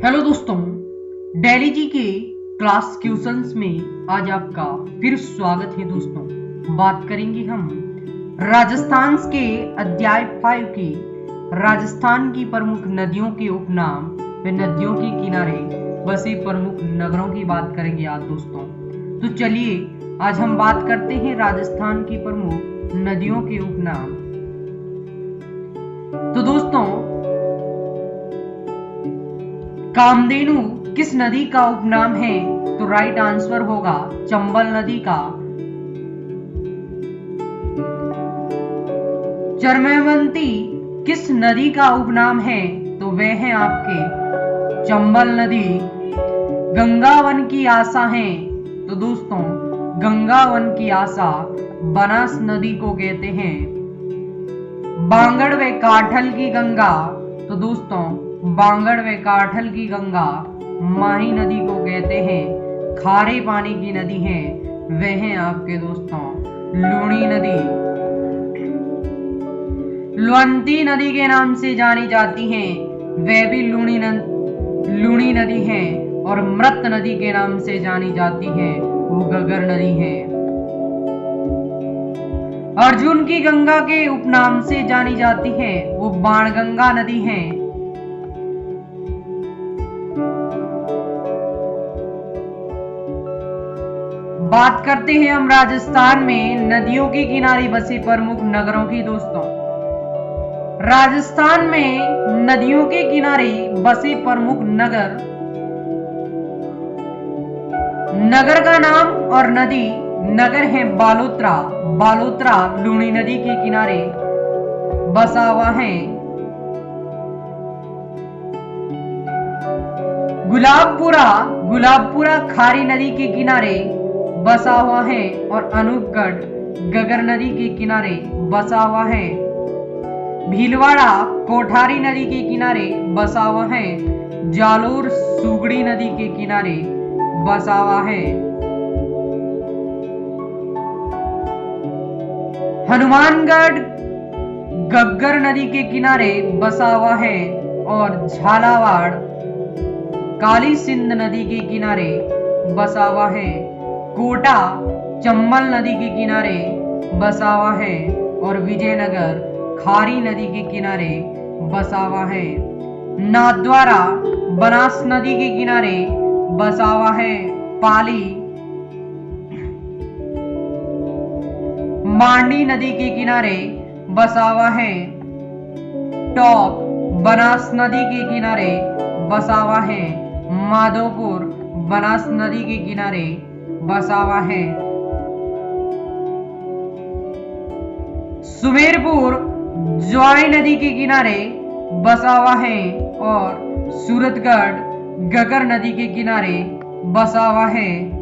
Hello दोस्तों, daily जी के class questions में आज आपका फिर स्वागत है। दोस्तों, बात करेंगे हम राजस्थान के अध्याय 5 की राजस्थान की प्रमुख नदियों के उपनाम व नदियों के किनारे बसे प्रमुख नगरों की बात करेंगे आज दोस्तों। तो चलिए आज हम बात करते हैं राजस्थान की प्रमुख नदियों के उपनाम। तो दोस्तों, कामधेनु किस नदी का उपनाम है? तो राइट आंसर होगा चंबल नदी का। चरमैवंती किस नदी का उपनाम है? तो वह है आपके चंबल नदी। गंगावन की आशा है, तो दोस्तों गंगावन की आशा बनास नदी को कहते हैं। बांगड़ व काठल की गंगा, तो दोस्तों बांगड़ व काठल की गंगा माही नदी को कहते हैं। खारे पानी की नदी है वह है आपके दोस्तों लूणी नदी। लुअंती नदी के नाम से जानी जाती है, वह भी लूणी नदी है। और मृत नदी के नाम से जानी जाती है, वो गगर नदी है। अर्जुन की गंगा के उपनाम से जानी जाती है, वो बाणगंगा नदी है। बात करते हैं हम राजस्थान में नदियों के किनारे बसे प्रमुख नगरों की। दोस्तों, राजस्थान में नदियों के किनारे बसे प्रमुख नगर का नाम और नदी नगर है बालोतरा। बालोतरा लूणी नदी के किनारे बसा हुआ है। गुलाबपुरा खारी नदी के किनारे बसा हुआ है। और अनूपगढ़ गगर नदी के किनारे बसा हुआ है। भीलवाड़ा कोठारी नदी के किनारे बसा हुआ है। जालोर सुगड़ी नदी के किनारे बसा हुआ है। हनुमानगढ़ गग्गर नदी के किनारे बसा हुआ है। और झालावाड़ काली सिंध नदी के किनारे बसा हुआ है। कोटा चंबल नदी के किनारे बसा हुआ है। और विजयनगर खारी नदी के किनारे बसा हुआ है। नाथद्वारा बनास नदी के किनारे बसा हुआ है। पाली मांडी नदी के किनारे बसा हुआ है। टॉप बनास नदी के किनारे बसा हुआ है। माधोपुर बनास नदी के किनारे बसा हुआ है। सुमेरपुर ज्वाई नदी के किनारे बसा हुआ है। और सूरतगढ़ गगर नदी के किनारे बसा हुआ है।